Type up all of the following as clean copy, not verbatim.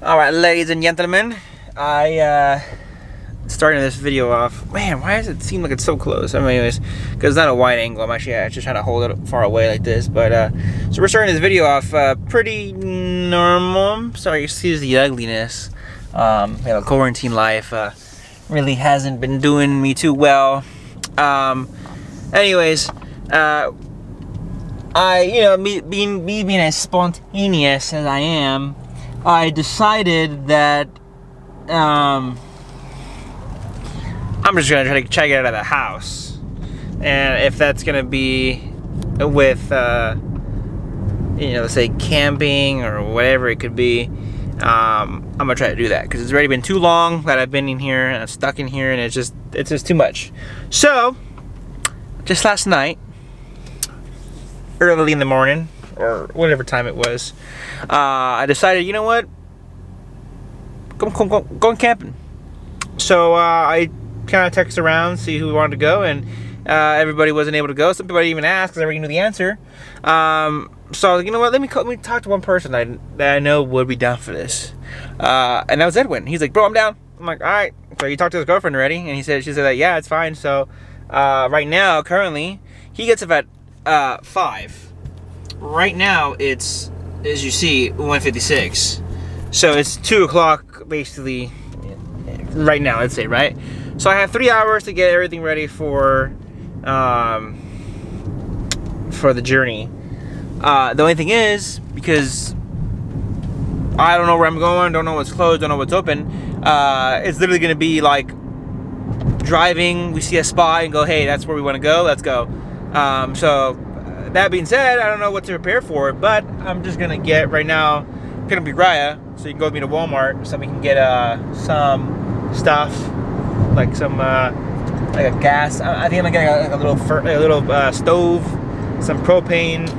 Alright, ladies and gentlemen, I starting this video off. Man, why does it seem like it's so close? Anyways, because it's not a wide angle. I'm actually just trying to hold it far away like this. But so we're starting this video off pretty normal. Sorry, excuse the ugliness. Quarantine life really hasn't been doing me too well. Anyways, me being as spontaneous as I am, I decided that I'm just gonna try to get out of the house, and if that's gonna be with let's say camping or whatever it could be, I'm gonna try to do that because it's already been too long that I've been in here and I'm stuck in here, and it's just too much. So just last night, early in the morning or whatever time it was, I decided, you know what, going camping. So I kind of texted around, see who wanted to go, and everybody wasn't able to go. Some people even asked because I already knew the answer. So I was like, you know what, let me talk to one person that I know would be down for this, and that was Eduwyn. He's like, bro, I'm down. I'm like, all right. So you talked to his girlfriend already, and she said that yeah, it's fine. So right now, currently, he gets up at 5. Right now it's, as you see, 1:56. So it's 2 o'clock basically right now, let's say, right? So I have 3 hours to get everything ready for the journey. The only thing is, because I don't know where I'm going, don't know what's closed, don't know what's open, it's literally gonna be like driving, we see a spot and go, hey, that's where we want to go, let's go. So that being said, I don't know what to prepare for, but I'm just gonna get right now, pick up Uriah, so you can go with me to Walmart so we can get some stuff, like some like a gas. I think I'm gonna get a little stove, some propane,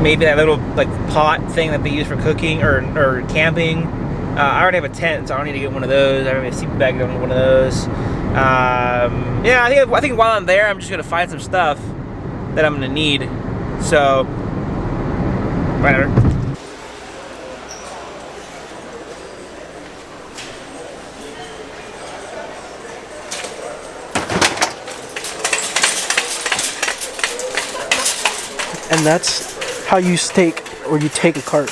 maybe that little like pot thing that they use for cooking or camping. I already have a tent, so I don't need to get one of those. I have a sleeping bag, I don't need one of those. Yeah, I think while I'm there, I'm just gonna find some stuff that I'm gonna need. So whatever. And that's how you take a cart.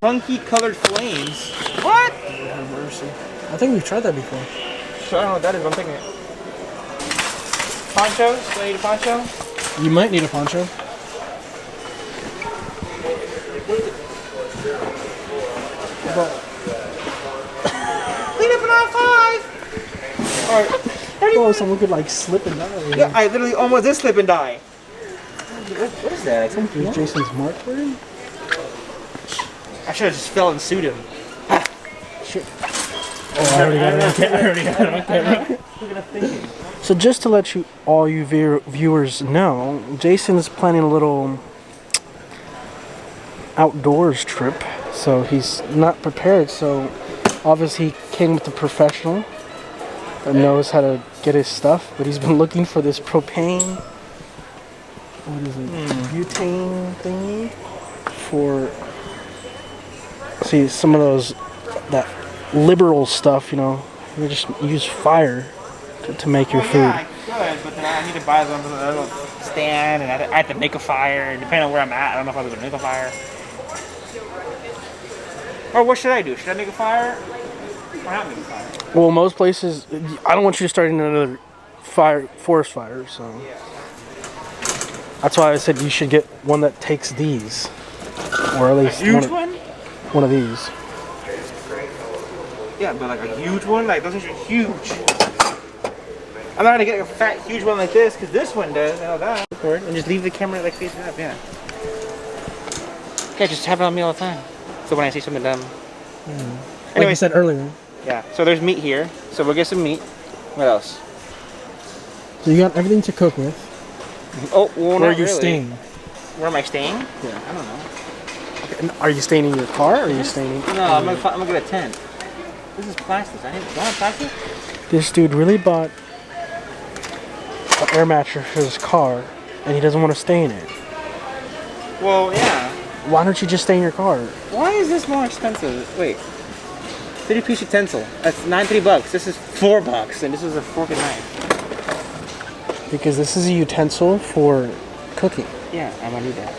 Funky colored flames. What? Have mercy. I think we've tried that before. So I don't know what that is, but I'm thinking it. Ponchos? Do I need a poncho? You might need a poncho. Clean up an R5! Alright. Oh, someone could like slip and die. Yeah, I literally almost did slip and die. What is that? I think it was Jason's mark for him. I should have just fell and sued him. Shit. Oh, I already got it on camera. So just to let all you viewers know, Jason is planning a little outdoors trip. So he's not prepared. So obviously he came with a professional that knows how to get his stuff. But he's been looking for this propane, what is it, butane thingy for, see, some of those, that liberal stuff, you just use fire to make your food. Yeah, I could, but then I need to buy some little stand, and I have to make a fire, and depending on where I'm at, I don't know if I'm going to make a fire. Or what should I do? Should I make a fire or not make a fire? Well, most places, I don't want you to start another forest fire, so that's why I said you should get one that takes these, or at least a huge one? One of these. Yeah, but like a huge one? Like, those are huge. I'm not gonna get a fat, huge one like this, because this one does. Oh, that. And just leave the camera like facing up, yeah. Yeah, just have it on me all the time. So when I say something dumb. Like you said earlier. Yeah, so there's meat here. So we'll get some meat. What else? So you got everything to cook with. Oh, well, where are you staying? Where am I staying? Yeah. I don't know. And are you staying in your car, or are you staying in... No, I'm gonna get a tent. This is plastic. I didn't want plastic? This dude really bought an air mattress for his car, and he doesn't want to stay in it. Well, yeah. Why don't you just stay in your car? Why is this more expensive? Wait. 30-piece utensil. That's $93. This is $4, and this is a fork and knife. Because this is a utensil for cooking. Yeah, I'm gonna need that.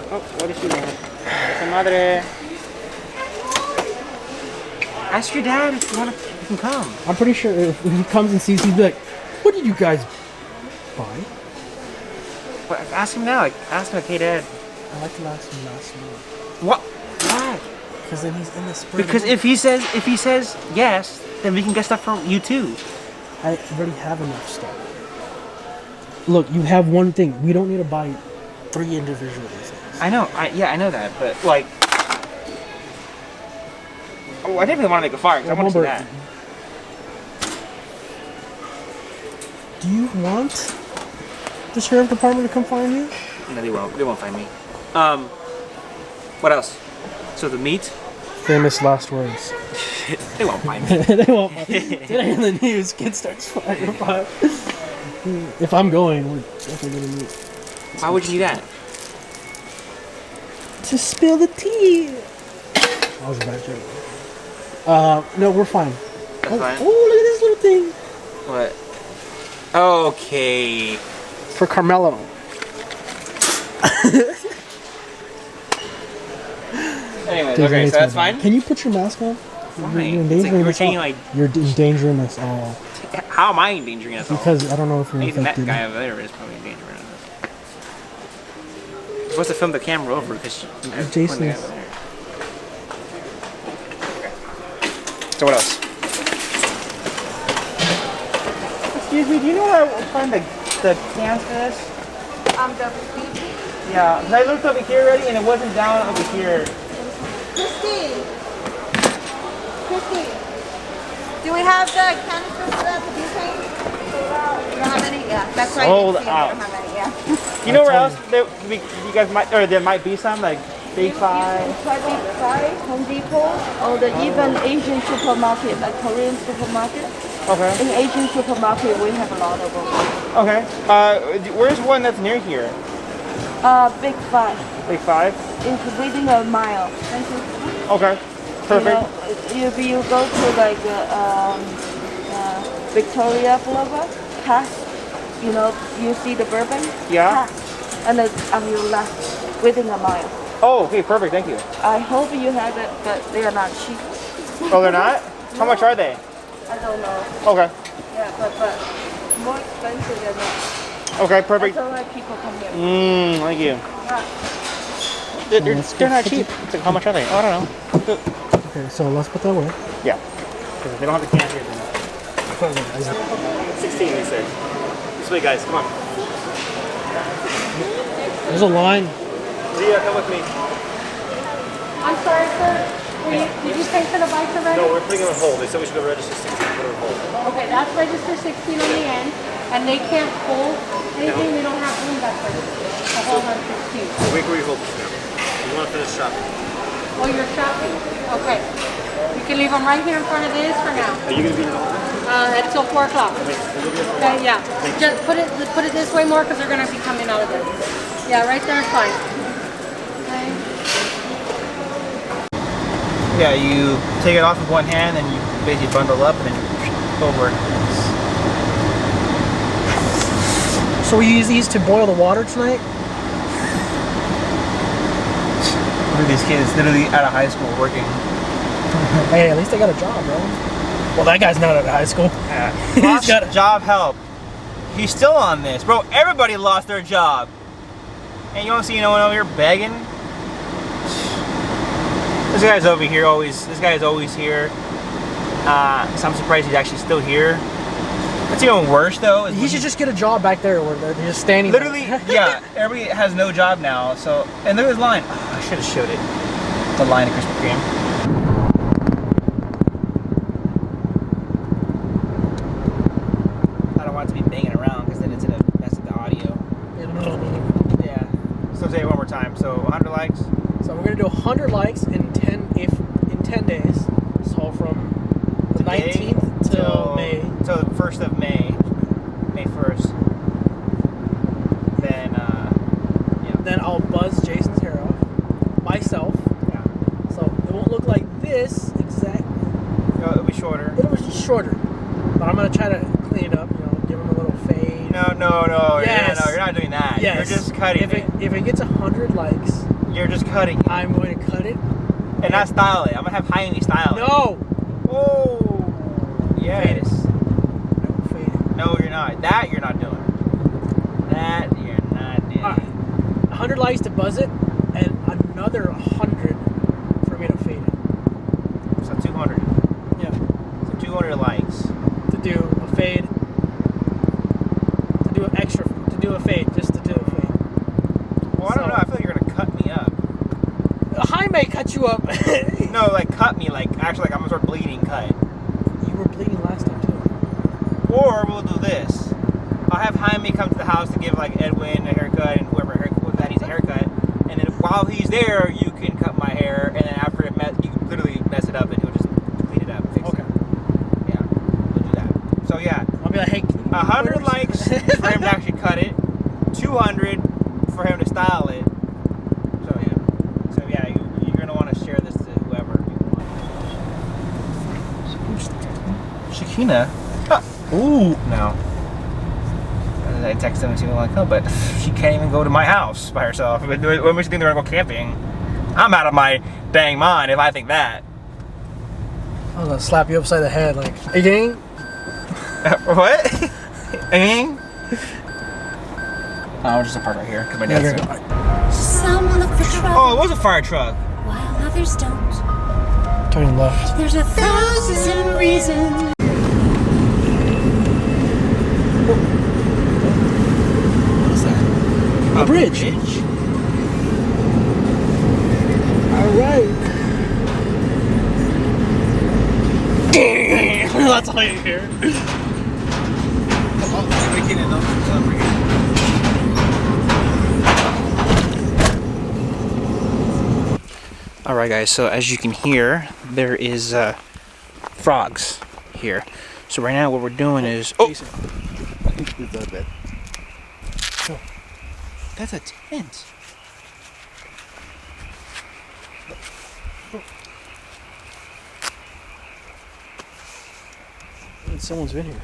Oh, what is she doing? Esa madre. Ask your dad if you can come. I'm pretty sure if he comes and sees, he'd be like, "What did you guys buy?" But ask him now. Like, ask him, hey, Dad. I like to ask him last minute. What? Why? Because then he's in the spirit. Because if he says yes, then we can get stuff from you too. I already have enough stuff. Look, you have one thing. We don't need to buy 3 individual things. I know. I know that, but like, oh, I definitely want to make a fire because I want to see that. Do you want the sheriff department to come find you? No, they won't. They won't find me. What else? So the meat. Famous last words. They won't find me. They won't find me. Today in the news, kid starts firing fire. If I'm going, we're definitely gonna meet. Why would you do that? To spill the tea. That was a bad joke. No, we're fine. That's fine. Oh, look at this little thing. What? Okay. For Carmelo. Anyways, okay, so that's fine. Can you put your mask on? Why? You're It's like endangering you were us taking all. like. You're endangering us all. How am I endangering us all? Because I don't know if you're Even that infected. guy over there is probably endangering us. You're supposed to film the camera over because Jason is. So what else? Excuse me, do you know where I will find the cans for this? The BT. Yeah, 'cause I looked over here already and it wasn't down over here. Christine. Do we have the canisters for that, the butane? You don't have any? Yeah, that's right. Sold You out. don't have any, yeah. You know where else you guys might, or there might be some, like Big Five? Try Big Five, Home Depot, or even Asian supermarket, like Korean supermarket. Okay. In Asian supermarket, we have a lot of them. Okay. Where's one that's near here? Big Five. Big Five? It's within a mile. Thank you. Okay. Perfect. If you go to like Victoria Boulevard, past, you see the Bourbon. Yeah. Past, and then on your left, within a mile. Oh, okay, perfect. Thank you. I hope you have it, but they are not cheap. Oh, they're not? How much are they? I don't know. Okay. Yeah, but more expensive than that. Okay, perfect. That's why people come here. Thank you. Yeah. They're not cheap. It's like, how much are they? Oh, I don't know. Okay, so let's put that away. Yeah. Because if they don't have the cans here, then 16, they said. This way, guys. Come on. There's a line. Leah, come with me. I'm sorry, sir. Did you pay for the bikes already? No, we're putting them on hold. They said we should go register 16. Put them on hold. Okay, that's register 16 on the end, and they can't hold anything. They don't have room back there to hold on 16. Wait, where you hold this now? We want to finish shopping. Oh, you're shopping? Okay. You can leave them right here in front of this for now. Are you going to be in the hall? Until 4 o'clock. Okay, yeah. Just put it this way more because they're going to be coming out of there. Yeah, right there is fine. Okay. Yeah, you take it off with one hand and you basically bundle up and then you over. So we use these to boil the water tonight? Look at these kids literally out of high school working. Hey, at least they got a job, bro. Well, that guy's not out of high school. Yeah. He's got job help. He's still on this. Bro, everybody lost their job. And you don't see anyone over here begging? This guy's over here always. This guy is always here. So I'm surprised he's actually still here. What's even worse though is He should just get a job back there where they're just standing literally, there. yeah, everybody has no job now. So, and look at his line. Oh, I should have showed it. The line of Krispy Kreme. I don't want it to be banging around because then it's gonna mess with the audio. Yeah. So say it one more time. So 100 likes. So we're gonna do 100 likes in 10 days. So from the Today 19th till May. Till the 1st of May. May 1st. Then, yeah. Then I'll buzz Jason's hair off. myself. Yeah. So it won't look like this exactly. No, it'll be shorter. It'll be shorter. But I'm gonna try to clean it up. You know, give him a little fade. No. Yes. You're not doing that. Yes. You're just cutting If it gets 100 likes, You're just cutting it. I'm going to cut it. And not style it. I'm gonna have Jaime style it. No. Oh. Yes. I will fade it. No, you're not. That you're not doing. That you're not doing. All right. 100 likes to buzz it, and another 100 for me to fade it. So 200. Yeah. So 200 likes. To do a fade. To do an extra. To do a fade. Just to do a fade. Well, I don't know. I feel like you're gonna cut me up. Jaime cut you up. No, like cut me. Like actually, like I'm gonna start bleeding. Cut. You were bleeding last time too. Or we'll do this. I'll have Jaime come to the house to give like Eduwyn a haircut and whoever that needs a haircut. And then while he's there, you can cut my hair. And then after you can literally mess it up and he'll just clean it up. Fix Okay. it. Yeah, we'll do that. So yeah, I'll be like, hey, 100 likes for him to actually cut it. 200 for him to style it. So yeah, you're gonna want to share this to whoever you want. Shakina. Ooh, no. I texted him and see like, oh, but she can't even go to my house by herself. What makes you think they're gonna go camping? I'm out of my dang mind if I think that. I'm gonna slap you upside the head, like, hey, gang. What? Gang? Oh, just a part right here because my dad's there. Some look for trouble Oh, it was a fire truck. while others don't. Turning left. There's 1,000 reasons. What's that? A bridge. All right. That's all you hear. Alright guys, so as you can hear, there is frogs here. So right now what we're doing is... Oh! That's a tent. Someone's been here.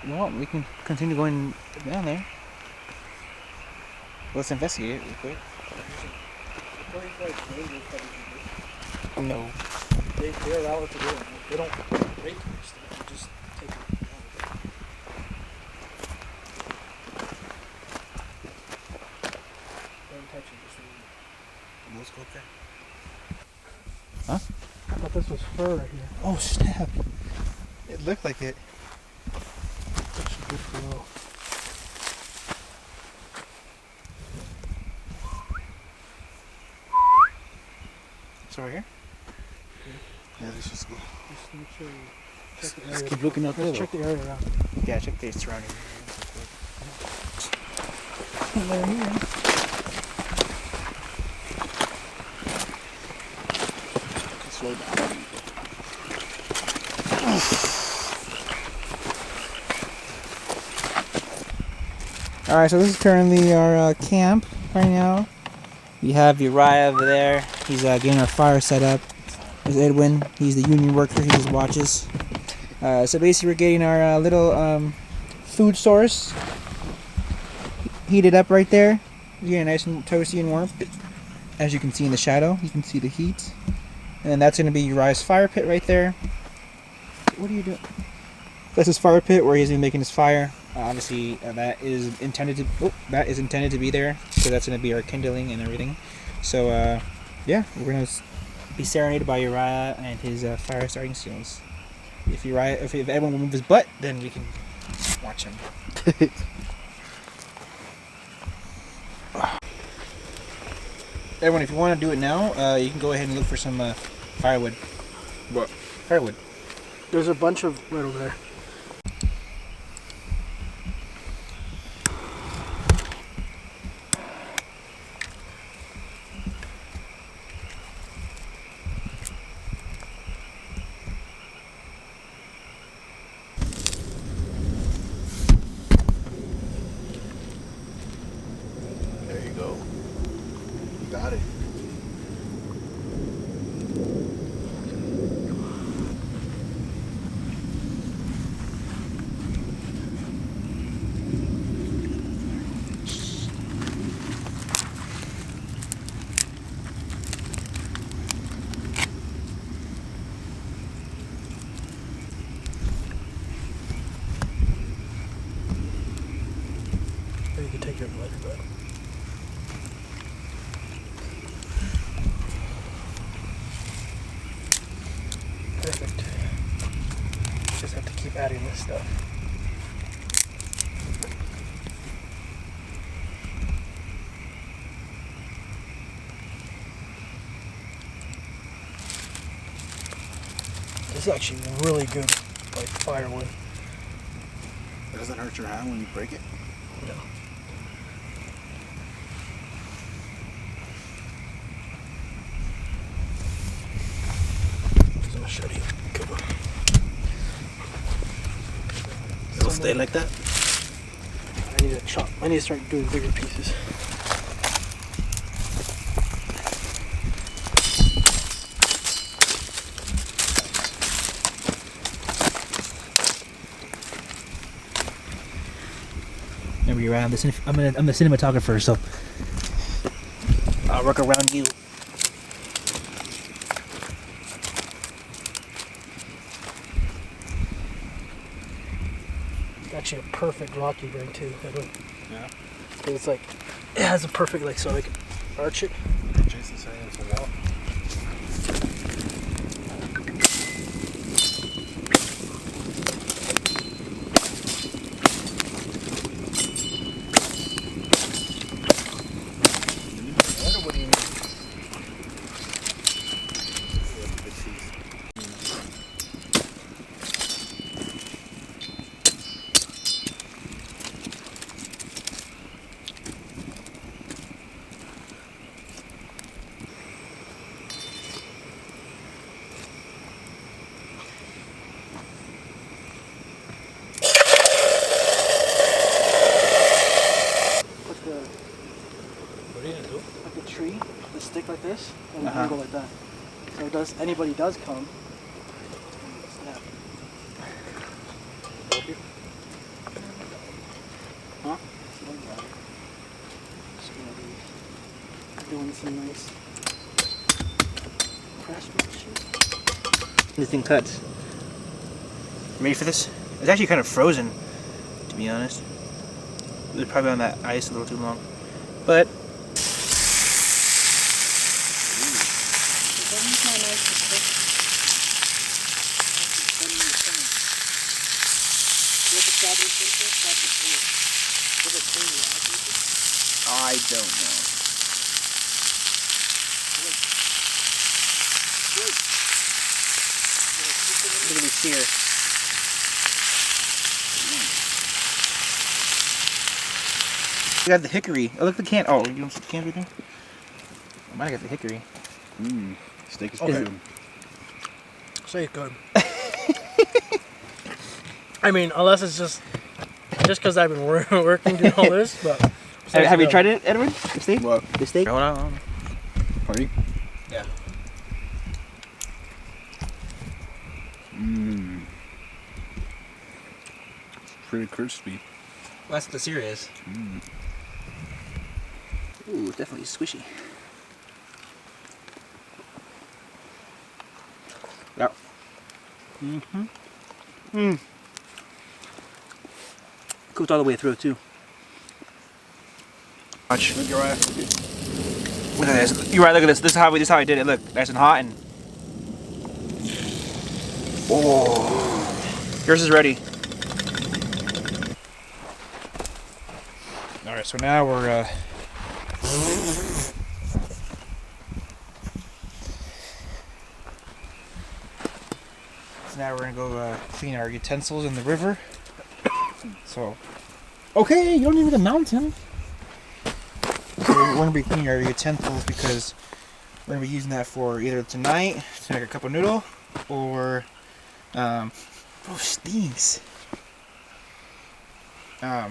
Well, we can continue going down there. Let's investigate it real quick. No. They allow us to do it. They don't rape us. They just take it. Don't touch it. Just leave it. Let's go up there. I thought this was fur right here. Oh snap. It looked like it. That's good flow. It's over here? Yeah, this is good. Just make sure you check the Let's area. keep looking out there. Let's check the area around. Yeah, check the surrounding. Slow down. Alright, so this is currently our camp right now. We have Uriah over there. He's getting our fire set up. There's Eduwyn. He's the union worker. He just watches. So basically we're getting our little food source heated up right there. It's getting nice and toasty and warm. As you can see in the shadow, you can see the heat. And then that's going to be Uriah's fire pit right there. What are you doing? That's his fire pit where he's going to be making his fire. Obviously, that is intended to be there, so that's going to be our kindling and everything. So, yeah, we're going to be serenaded by Uriah and his fire starting skills. If everyone will move his butt, then we can watch him. Everyone, if you want to do it now, you can go ahead and look for some firewood. What? Firewood. There's a bunch of right over there. got it. Or you can take your lighter, bud. Perfect. Just have to keep adding this stuff. This is actually really good, like firewood. It doesn't hurt your hand when you break it? No. So I'll show you. Come on. It'll stay like that? I need to chop. I need to start doing bigger pieces. Remember, Uriah, I'm the cinematographer, so I'll work around you. Actually, a perfect rocky ring too. Edwin. Yeah. It's like it has a perfect like so I can arch it. Jason's saying it's a wall. What do you need? Put the What are you gonna do? like the tree, the stick like this, and Uh-huh. go like that. So does anybody does come? Snap. Help you? Huh? So like that. Just gonna be doing some nice craftsmanship. This thing cuts. Ready for this? It's actually kind of frozen, to be honest. It was probably on that ice a little too long. But I don't know. Look at this here. We got the hickory. Oh, look at the can. Oh, you don't see the can right there? I might have got the hickory. Mmm. Steak is Okay. good. Say it good. I mean, unless it's just because I've been working doing all this, but. Have you tried it, Edward? The steak? What? The steak? Hold on. Party? Yeah. Mmm. Pretty crispy. Well, that's what the sear is. Mmm. Ooh, it's definitely squishy. Yep. Mm-hmm. Mmm. Cooked all the way through, too. Watch. Look, Uriah. Look at this. You're right, look at this. This is how I did it. Look, nice and hot and. Oh. Yours is ready. Alright, so now we're so now we're gonna go clean our utensils in the river. So okay, you don't need the mountain. So we're going to be cleaning our utensils because we're going to be using that for either tonight to make a cup of noodle or, oh, stinks. Yeah.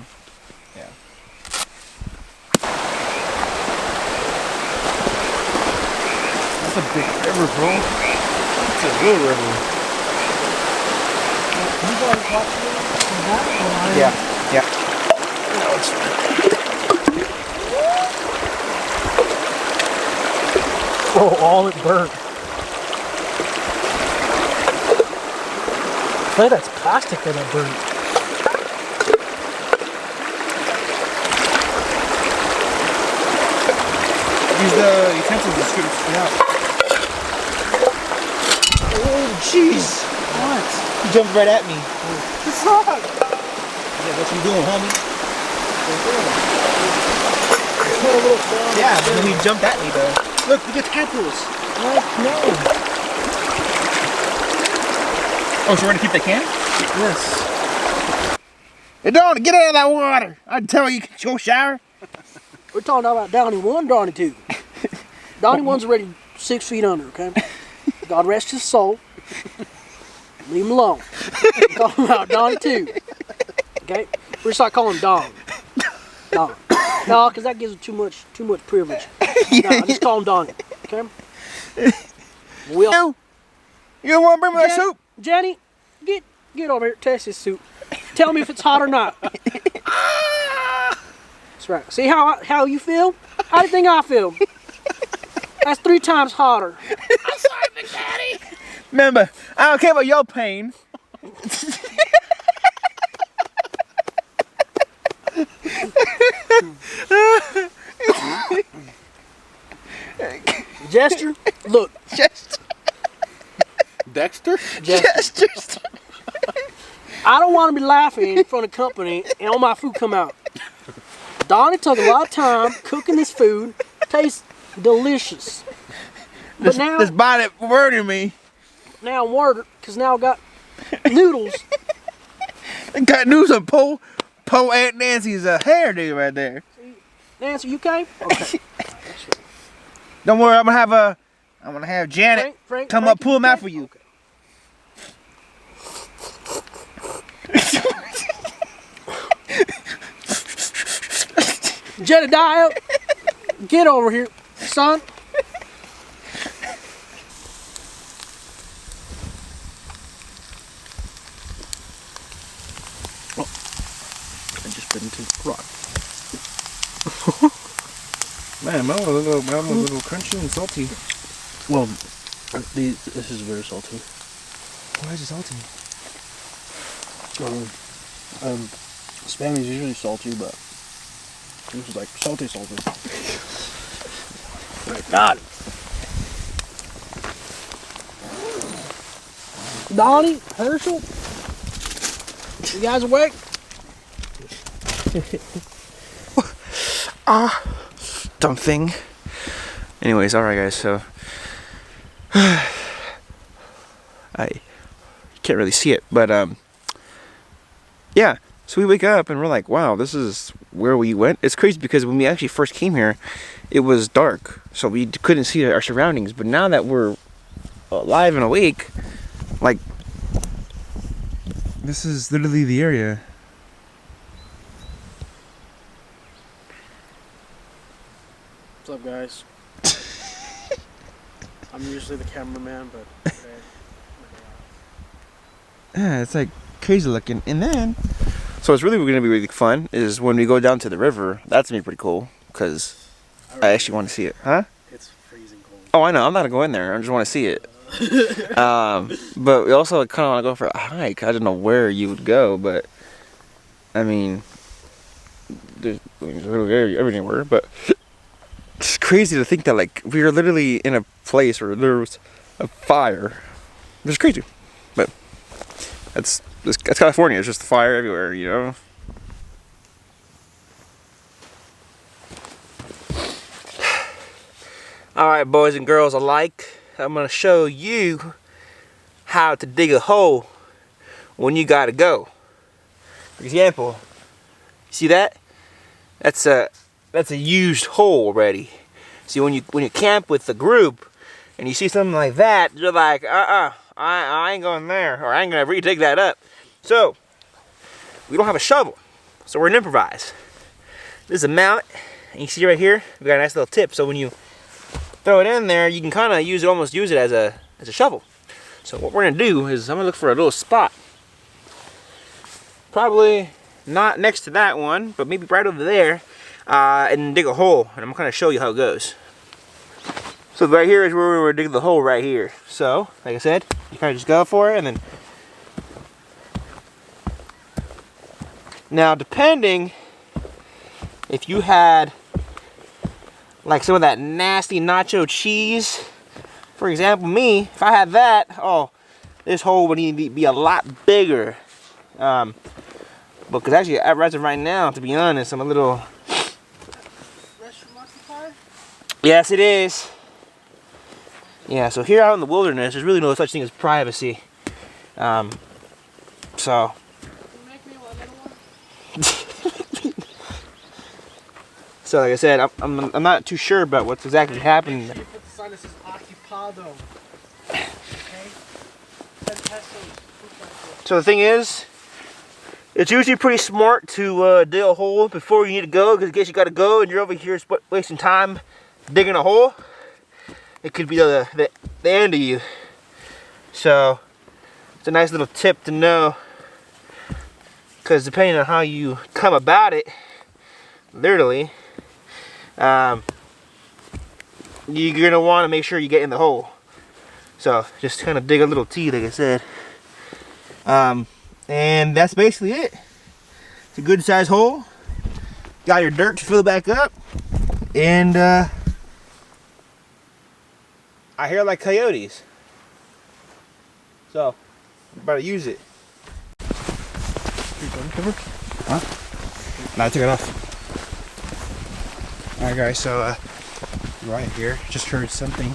That's a big river, bro. It's a real river. You guys watching it from that or Yeah, yeah. No, it's oh, all it burnt. I think that's plastic that burnt. Use the utensils to scoop it out. Oh, jeez. What? He jumped right at me. It's not. Yeah, what you doing, homie? Yeah, but then he jumped at me though. Look at tadpoles. No. Oh, so we're gonna keep the can? Yes. Hey, Donnie, get out of that water. I tell you, get your shower. We're talking about Donnie 1, Donnie 2. Donnie 1's already 6 feet under, okay? God rest his soul. Leave him alone. We're talking about Donnie 2. Okay? We're just not calling him Don. Don. No, because that gives him too much privilege. No, just call him Donnie. Okay? We'll, You don't want to bring me that Jenny, soup? Jenny, get over here. Test this soup. Tell me if it's hot or not. That's right. See how you feel? How do you think I feel? That's 3 times hotter. I'm sorry, Big Daddy. Remember, I don't care about your pain. Jester, look. Dexter? Jester. I don't want to be laughing in front of company and all my food come out. Donnie took a lot of time cooking this food. Tastes delicious. But now, This body murdered me. now I'm worried because now I got noodles. I got news on Poe Aunt Nancy's hairdo right there. Nancy, you okay? Okay. Don't worry, I'm gonna have Janet come up, pull him out for you. Jedediah, get over here, son. I just bit into the rock. Man, that was a little crunchy and salty. Well, this is very salty. Why is it salty? Spam is usually salty, but this is like salty. My God. Donnie, Herschel, you guys awake? Dumb thing. Anyways, alright guys, so I can't really see it, but yeah, so we wake up and we're like, wow, this is where we went. It's crazy because when we actually first came here, it was dark, so we couldn't see our surroundings, but now that we're alive and awake, like, this is literally the area. What's up, guys? I'm usually the cameraman, but today, Yeah, it's like crazy looking. And then, so it's really going to be really fun is when we go down to the river. That's going to be pretty cool because I actually want to see it. Huh? it's freezing cold. Oh, I know. I'm not going to go in there. I just want to see it. But we also kind of want to go for a hike. I don't know where you would go, but I mean, there's really everywhere. But it's crazy to think that like we are literally in a place where there was a fire. It's crazy, but that's California. It's just fire everywhere, you know. All right, boys and girls alike, I'm gonna show you how to dig a hole when you gotta go. For example, you see that? That's a used hole already. See, when you camp with the group and you see something like that, you're like, I ain't going there, or I ain't gonna re-dig that up. So we don't have a shovel, so we're gonna improvise. This is a mallet, and you see right here, we got a nice little tip. So when you throw it in there, you can kind of almost use it as a shovel. So what we're gonna do is I'm gonna look for a little spot. Probably not next to that one, but maybe right over there, and dig a hole. And I'm gonna show you how it goes. So right here is where we're gonna dig the hole right here. So, like I said, you kind of just go for it, and then. Now, depending if you had like some of that nasty nacho cheese, for example, me, if I had that, oh, this hole would need to be a lot bigger. Because actually, as of right now, to be honest, I'm a little. Restroom occupied? Yes, it is. Yeah, so here out in the wilderness, there's really no such thing as privacy. So. So, like I said, I'm not too sure about what's exactly happening. Make sure you put the sign that says Occupado. So the thing is, it's usually pretty smart to dig a hole before you need to go, because in case you gotta go and you're over here wasting time digging a hole, it could be the end of you. So it's a nice little tip to know, because depending on how you come about it, literally, you're gonna want to make sure you get in the hole. So just kind of dig a little T, like I said. And that's basically it. It's a good sized hole. Got your dirt to fill it back up. And I hear like coyotes. So I'm about to use it. Huh? No, I took it off. Alright guys, so Uriah here just heard something.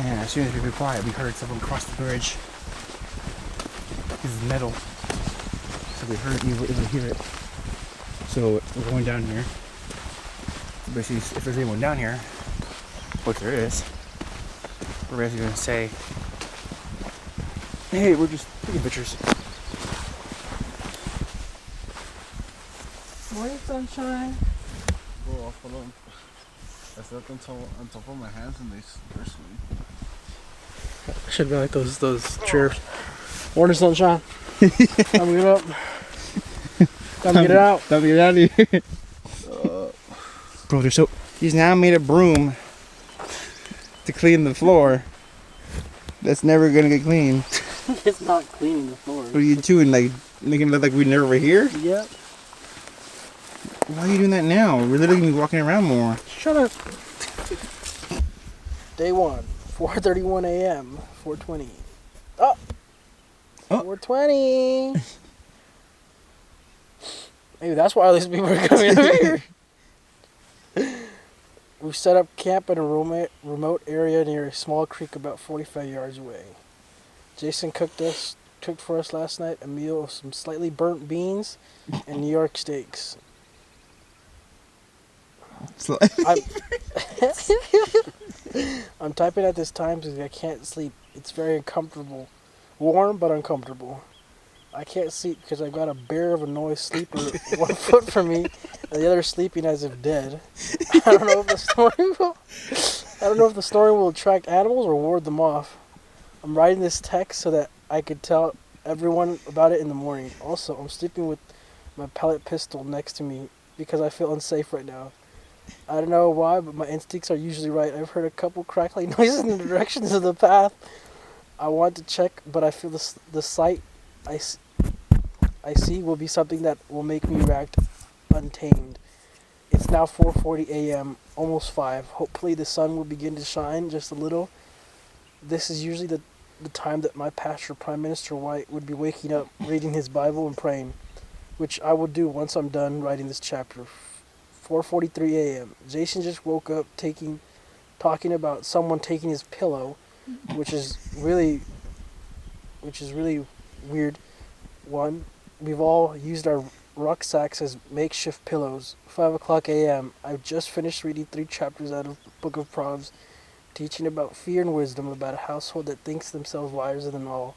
And as soon as we were quiet, we heard someone cross the bridge. This is metal. So we heard, we were able to hear it. So we're going down here. Basically, if there's anyone down here, which there is, we're basically going to say, hey, we're just taking pictures. Morning, sunshine. Go off alone. I slept on top of my hands and they're sweet. Should be like those chirps. Morning, sunshine. Time to get up. Time to get it out. Time to get out of here. Bro, they're so. He's now made a broom to clean the floor. That's never gonna get clean. It's not cleaning the floor. What are you doing? Like making it look like we never here? Yep. Why are you doing that now? We're literally gonna be walking around more. Shut up. Day 1, 4:31 a.m. 4:20. Oh. 4:20. Maybe that's why these people are coming over here. We set up camp in a remote area near a small creek about 45 yards away. Jason cooked for us last night a meal of some slightly burnt beans and New York steaks. I'm typing at this time because I can't sleep. It's very uncomfortable. Warm but uncomfortable. I can't sleep because I've got a bear of a noise sleeper 1 foot from me and the other sleeping as if dead. I don't know if the story will attract animals or ward them off. I'm writing this text so that I could tell everyone about it in the morning. Also, I'm sleeping with my pellet pistol next to me because I feel unsafe right now. I don't know why, but my instincts are usually right. I've heard a couple crackling noises in the directions of the path. I want to check, but I feel the sight I see will be something that will make me react untamed. It's now 4:40 a.m., almost 5. Hopefully the sun will begin to shine just a little. This is usually the time that my pastor, Prime Minister White, would be waking up, reading his Bible and praying, which I will do once I'm done writing this chapter. 4:43 a.m. Jason just woke up talking about someone taking his pillow, which is really weird. One, we've all used our rucksacks as makeshift pillows. 5 o'clock a.m. I've just finished reading 3 chapters out of the Book of Proverbs, teaching about fear and wisdom, about a household that thinks themselves wiser than all.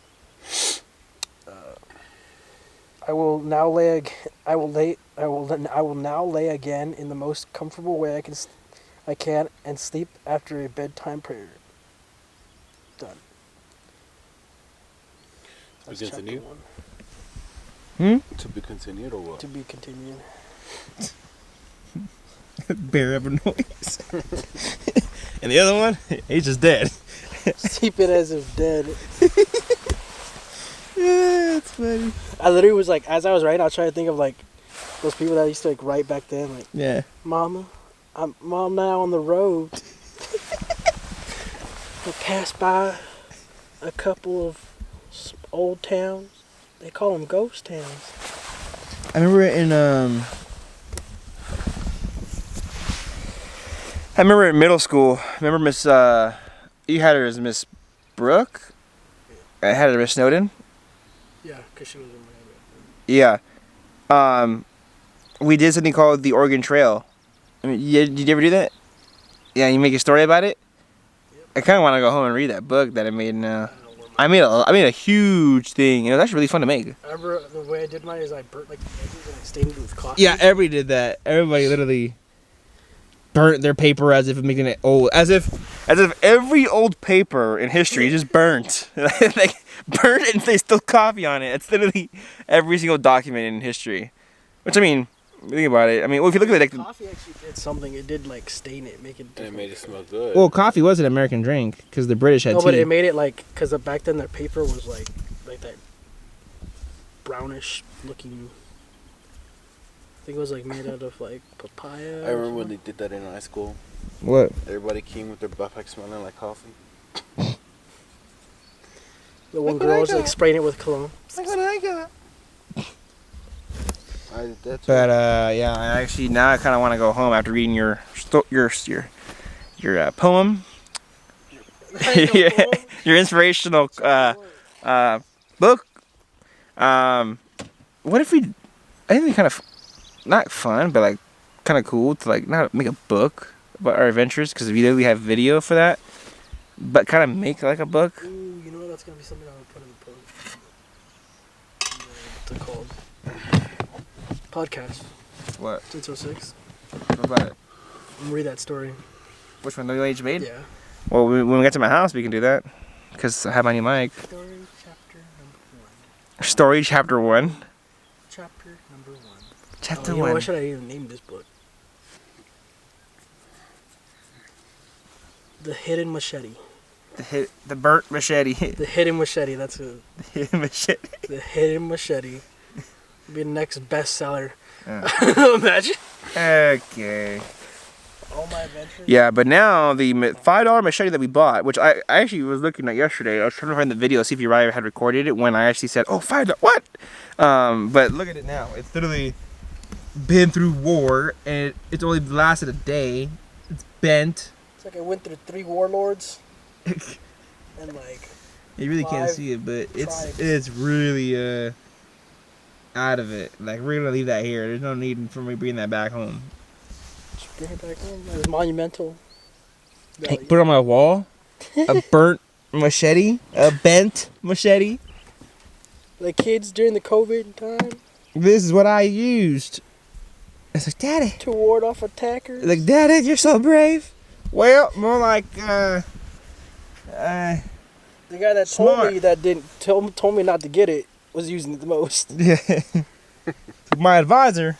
I will now lay again in the most comfortable way I can and sleep after a bedtime prayer. Done. That's chapter continue? 1. To be continued or what? To be continued. Bear of a noise. And the other one, he's just dead. Sleep it as if dead. Yeah, it's funny. I literally was like, as I was writing, I was trying to think of like those people that used to like write back then, like, Yeah. Mama, Mom now on the road. I passed by a couple of old towns. They call them ghost towns. I remember in middle school. Remember Miss you had her as Miss Brooke? I had her as Miss Snowden. Yeah, because she was in my Yeah. We did something called the Oregon Trail. I mean, did you ever do that? Yeah, you make a story about it? Yep. I kind of want to go home and read that book that I made. I made a huge thing. It was actually really fun to make. I remember the way I did mine is I burnt like the edges and I stained it with coffee. Yeah, everybody did that. Everybody literally burnt their paper as if making it old, as if every old paper in history is just burnt. Like burnt and they still coffee on it. It's literally every single document in history. Which I mean, think about it. I mean, well, if you look at it, like coffee actually did something. It did like stain it, make it. And it made it smell good. well, coffee was an American drink because the British had No, tea. but it made it like because back then their paper was like that brownish looking. I think it was like made out of like papaya. I remember when they did that in high school. What? Everybody came with their backpack smelling like coffee. The one girl was like spraying it with cologne. Look what I got. I did that too. But yeah, I actually now I kind of want to go home after reading your poem, your inspirational book. What if we? I think it'd be kind of not fun, but like kind of cool to like not make a book about our adventures because we literally have video for that, but kind of make like a book. Ooh, you know what? That's gonna be something I would put in the post. What's it called? Podcast. What? 606. What about it? I'm gonna read that story. Which one? The one you made? Yeah. Well, when we get to my house, we can do that because I have my new mic. Story chapter number 1. Story chapter 1. Chapter number 1. Chapter you know, 1. what should I even name this book? The Hidden Machete. The burnt machete. The Hidden Machete. That's it. The hidden machete. The Hidden Machete. Be the next bestseller. Imagine. Okay. All my adventures. Yeah, but now the $5 machete that we bought, which I actually was looking at yesterday. I was trying to find the video, see if Uriah had recorded it when I actually said, "Oh, $5. What?" But look at it now. It's literally been through war, and it's only lasted a day. It's bent. It's like I went through 3 warlords. And like. You really can't 5 see it, but tribes. it's really out of it. Like we're gonna leave that here. There's no need for me bringing that back home. Just bring it back home. It was monumental. Hey, put it on my wall. A burnt machete. A bent machete. The kids during the COVID time. This is what I used. It's like, Daddy. To ward off attackers. Like, Daddy, you're so brave. Well, more like the guy that smart. told me that told me not to get it was using it the most. Yeah. My advisor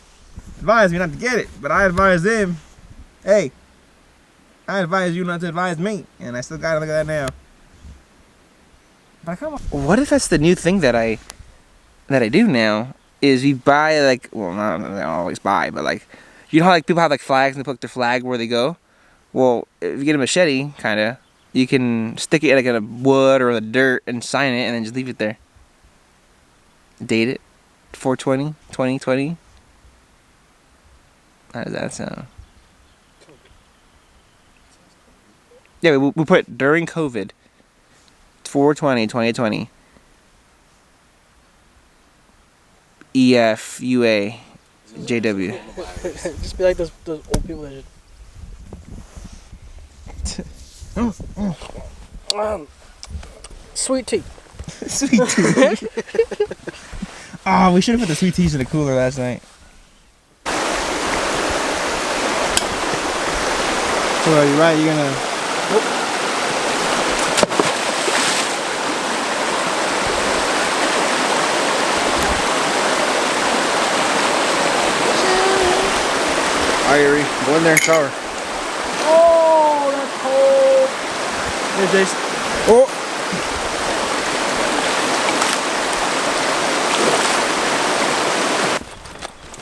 advised me not to get it, but I advised him, hey, I advise you not to advise me, and I still gotta look at that now. But come on. What if that's the new thing that I do now? Is we buy like, well, not I don't always buy, but like, you know how like people have like flags and they put their flag where they go. Well, if you get a machete, kinda, you can stick it like in a wood or the dirt and sign it, and then just leave it there. Date it, 4/20, 2020. How does that sound? Yeah, we put during COVID. 4/20, 2020. EFUA JW. Just be like those old people that sweet tea. Sweet tea. Oh, we should have put the sweet teas in the cooler last night. Well, you're right. You're gonna. Alright, Yuri, go in there and shower. Oh, that's cold. Hey, Jason. Oh.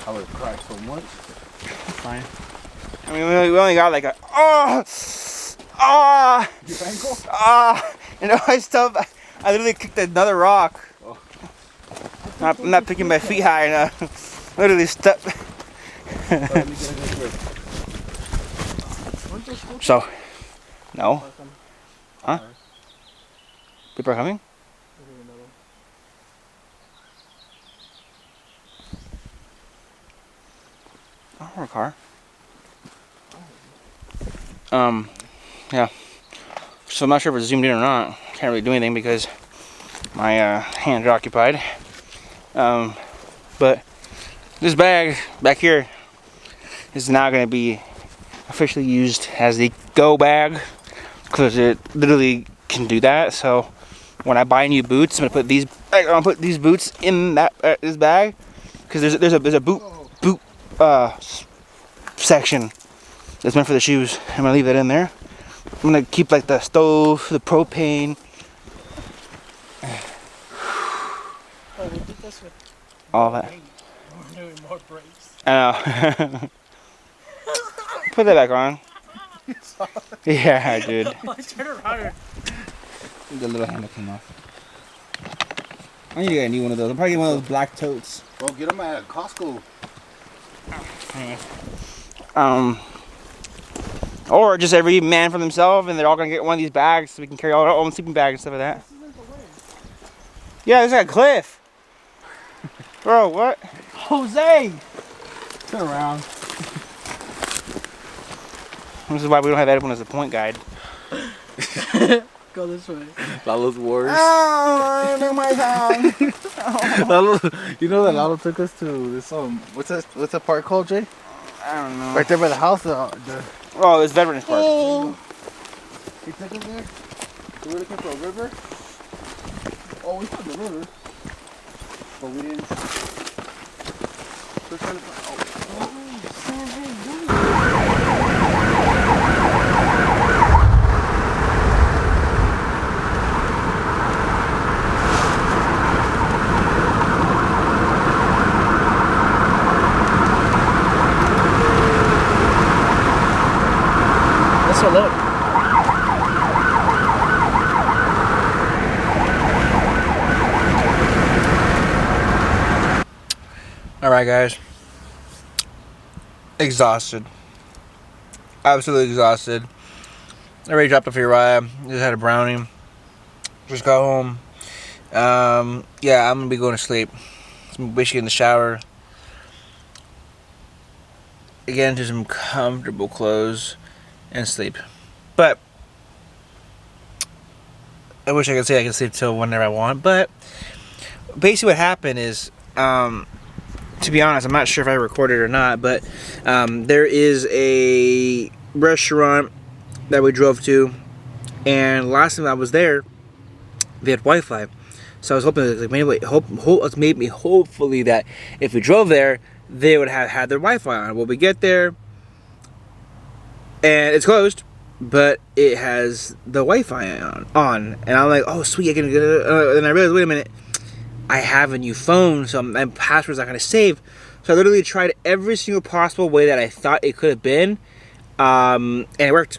I would cry so much. Fine. I mean, we only got like a Your ankle? and all my stuff. I literally kicked another rock. Oh. I'm not picking my feet high enough. Literally stepped. Let me get a good grip. So, no. Huh? People are coming? I don't have a car. Yeah. So I'm not sure if it's zoomed in or not. Can't really do anything because my hands are occupied. But this bag back here is now going to be officially used as the go bag because it literally can do that. So when I buy new boots, I'm gonna put these boots in that this bag because there's a boot section that's meant for the shoes. I'm gonna leave that in there. I'm gonna keep like the stove, the propane, all that. We're doing more breaks. I know. Put that back on. Yeah, dude. Turn around. The little handle came off. I need to get a new one of those. I'm probably get one of those black totes. Bro, get them at Costco. Or just every man for themselves, and they're all gonna get one of these bags so we can carry all our own sleeping bags and stuff like that. Yeah, there's like a cliff. Bro, what? Jose! Turn around. This is why we don't have Eduwyn as a point guide. Go this way. Lalo's worse. Oh, no, my town. Lalo, you know that Lalo took us to this what's that park called, Jay? I don't know. Right there by the house. Oh, it's Veterans Park. He took us there. We were looking for a river. Oh, we found the river, but we didn't. We're trying to find. Let's go look. Alright, guys. Exhausted. Absolutely exhausted. I already dropped off Uriah. Just had a brownie. Just got home. Yeah, I'm gonna be going to sleep. I'm basically in the shower. Get into some comfortable clothes and sleep. But I wish I could say I can sleep till whenever I want. But basically what happened is, to be honest, I'm not sure if I recorded or not, but there is a restaurant that we drove to, and last time I was there, they had Wi-Fi. So I was hoping, like, maybe hopefully that if we drove there, they would have had their Wi-Fi on. Well, we get there, and it's closed, but it has the Wi-Fi on. And I'm like, oh, sweet, I can get it. And I realized, wait a minute, I have a new phone, so my password's not going to save. So I literally tried every single possible way that I thought it could have been, and it worked.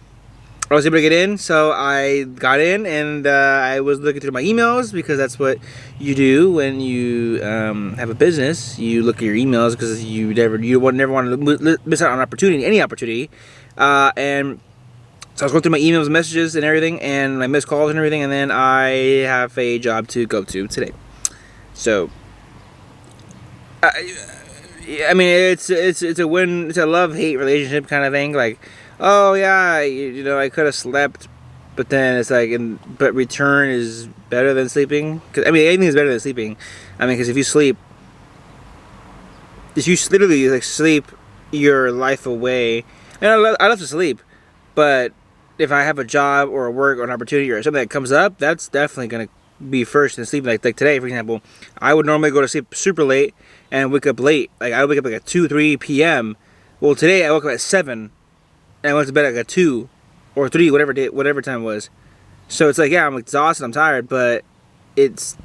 I was able to get in, so I got in, and I was looking through my emails, because that's what you do when you have a business. You look at your emails because you never want to miss out on any opportunity. And so I was going through my emails and messages and everything, and my missed calls and everything, and then I have a job to go to today. So, I mean, it's a love-hate relationship kind of thing. Like, oh yeah, you know, I could have slept, but then it's like, but return is better than sleeping. 'Cause, I mean, anything is better than sleeping. I mean, because if you literally like sleep your life away, and I love to sleep, But if I have a job or a work or an opportunity or something that comes up, that's definitely gonna be first in sleep. Like today, for example, I would normally go to sleep super late and wake up late. Like I would wake up like at 2-3 p.m. Well, today I woke up at 7 and I went to bed like at 2 or 3, whatever time it was. So it's like, yeah, I'm exhausted, I'm tired, but it's,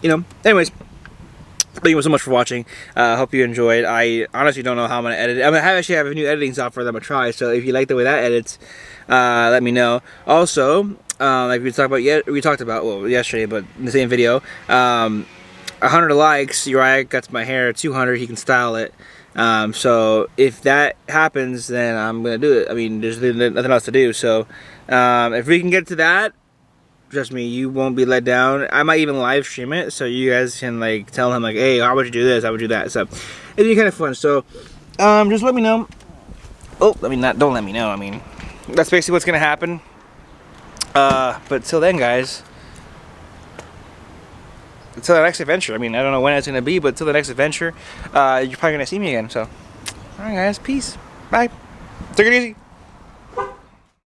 you know, anyways. Thank you so much for watching. Hope you enjoyed. I honestly don't know how I'm gonna edit it. I actually have a new editing software that I'm gonna try. So if you like the way that edits, let me know. Also, like we talked about well yesterday, but in the same video, 100 likes, Uriah cuts my hair. 200, he can style it. So if that happens, then I'm gonna do it. I mean, there's nothing else to do. So if we can get to that, trust me, you won't be let down. I might even live stream it, so you guys can like tell him like, hey, how would you do this? How would you do that? So it'd be kind of fun. So just let me know. Oh, I mean, don't let me know. I mean, that's basically what's gonna happen. But till then, guys, until the next adventure. I mean, I don't know when it's gonna be, but till the next adventure, you're probably gonna see me again. So, all right, guys, peace, bye. Take it easy.